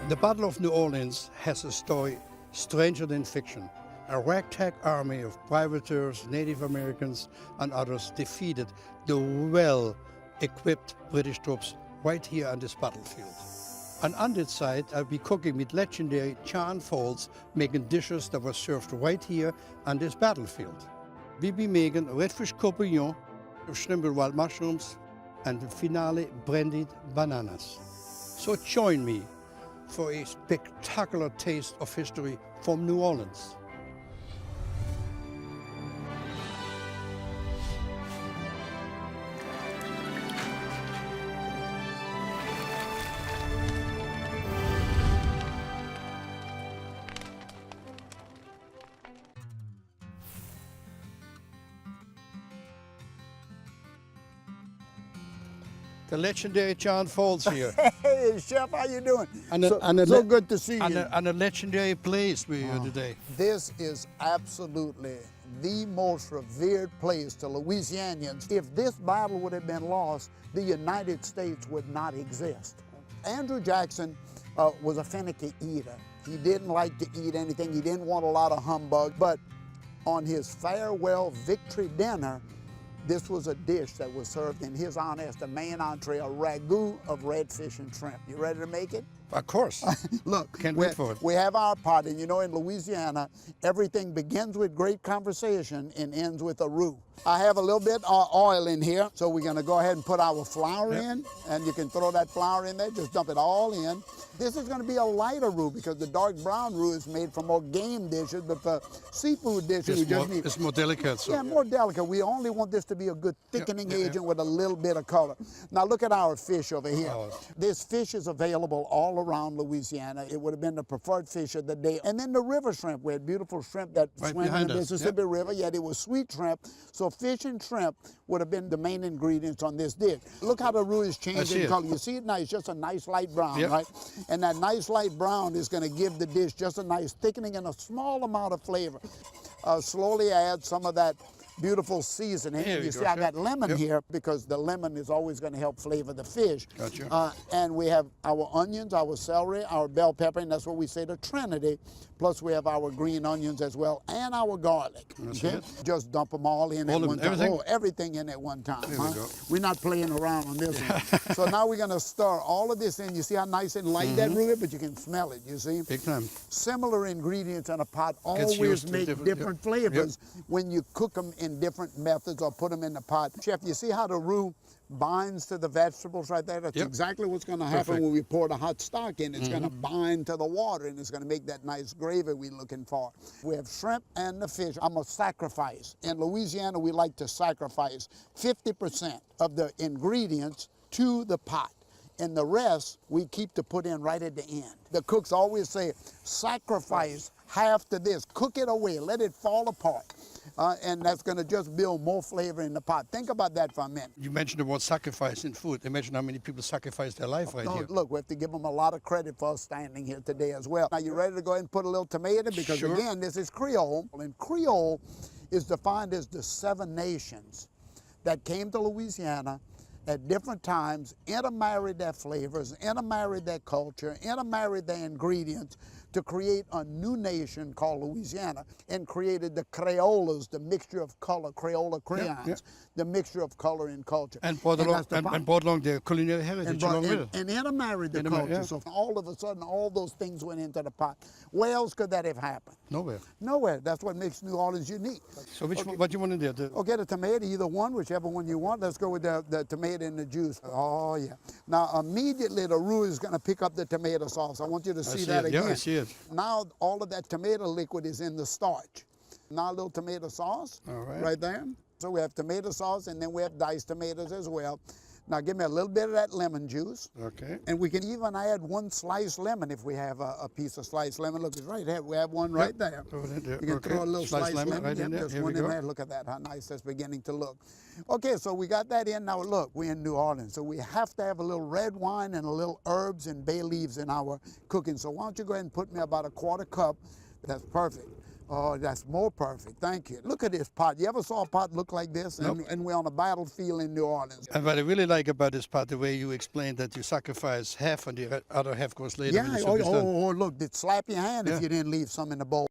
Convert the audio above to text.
The Battle of New Orleans has a story stranger than fiction. A ragtag army of privateers, Native Americans, and others defeated the well-equipped British troops right here on this battlefield. And on this side, I'll be cooking with legendary John Fowles, making dishes that were served right here on this battlefield. We be making redfish courgouillon, shrimp and wild mushrooms, and the finale, brandied bananas. So join me for a spectacular taste of history from New Orleans. The legendary John Fowles here. Hey, Chef, how you doing? And So good to see you. And a legendary place we're here today. This is absolutely the most revered place to Louisianians. If this battle would have been lost, the United States would not exist. Andrew Jackson was a finicky eater. He didn't like to eat anything. He didn't want a lot of humbug. But on his farewell victory dinner, this was a dish that was served in his honor as the main entree, a ragu of redfish and shrimp. You ready to make it? Of course. Look, Can't wait for it. We have our pot, and you know in Louisiana, everything begins with great conversation and ends with a roux. I have a little bit of oil in here, so we're gonna go ahead and put our flour in, and you can throw that flour in there, just dump it all in. This is gonna be a lighter roux because the dark brown roux is made for more game dishes, but for seafood dishes, we just need... It's more delicate. So. Yeah, more delicate. We only want this to be a good thickening agent with a little bit of color. Now look at our fish over here. This fish is available all around Louisiana. It would have been the preferred fish of the day. And then the river shrimp. We had beautiful shrimp that swam in the Mississippi River, yet it was sweet shrimp. So fish and shrimp would have been the main ingredients on this dish. Look how the roux is changing color. You see it now? It's just a nice light brown, right? And that nice light brown is going to give the dish just a nice thickening and a small amount of flavor. Slowly add some of that beautiful seasoning. You see I got lemon here because the lemon is always going to help flavor the fish. Gotcha. And we have our onions, our celery, our bell pepper, and that's what we say the Trinity. Plus we have our green onions as well and our garlic. Okay? Just dump them all in at one time. Everything? Oh, everything in at one time. There we go. We're not playing around on this one. So now we're going to stir all of this in. You see how nice and light that roux is, but you can smell it, you see? Big time. Similar ingredients in a pot always make different flavors when you cook them in different methods or put them in the pot. Chef, you see how the roux binds to the vegetables right there? That's exactly what's going to happen when we pour the hot stock in. It's going to bind to the water and it's going to make that nice gravy we're looking for. We have shrimp and the fish. I'm a sacrifice. In Louisiana, we like to sacrifice 50% of the ingredients to the pot. And the rest, we keep to put in right at the end. The cooks always say, sacrifice half to this. Cook it away. Let it fall apart. And that's going to just build more flavor in the pot. Think about that for a minute. You mentioned the word sacrifice in food. Imagine how many people sacrifice their life right here. Look, we have to give them a lot of credit for us standing here today as well. Now, you ready to go ahead and put a little tomato? Because again, this is Creole. And Creole is defined as the 7 nations that came to Louisiana at different times, intermarried their flavors, intermarried their culture, intermarried their ingredients to create a new nation called Louisiana, and created the Creoles, the mixture of color, Creola crayons, the mixture of color and culture. And brought along their culinary heritage along with it. And intermarried the culture. So all of a sudden, all those things went into the pot. Where else could that have happened? Nowhere. Nowhere. That's what makes New Orleans unique. So what do you want to do? Okay, the tomato, either one, whichever one you want. Let's go with the tomato and the juice. Oh, yeah. Now, immediately, the roux is going to pick up the tomato sauce. I want you to see that again. Yeah, I see it. Now, all of that tomato liquid is in the starch. Now, a little tomato sauce right there. So we have tomato sauce, and then we have diced tomatoes as well. Now, give me a little bit of that lemon juice. Okay. And we can even add 1 sliced lemon if we have a piece of sliced lemon. Look, it's right here. We have one right there. You can throw a little sliced lemon right in there. Just one in there. Look at that, how nice that's beginning to look. Okay, so we got that in. Now, look, we're in New Orleans, so we have to have a little red wine and a little herbs and bay leaves in our cooking. So why don't you go ahead and put me about a 1/4 cup. That's perfect. Oh, that's more perfect. Thank you. Look at this pot. You ever saw a pot look like this? Nope. And we're on a battlefield in New Orleans. And what I really like about this pot, the way you explained that you sacrifice half and the other half goes later. Yeah. when the soup is done. Oh, look, it'd slap your hand Yeah. if you didn't leave some in the bowl.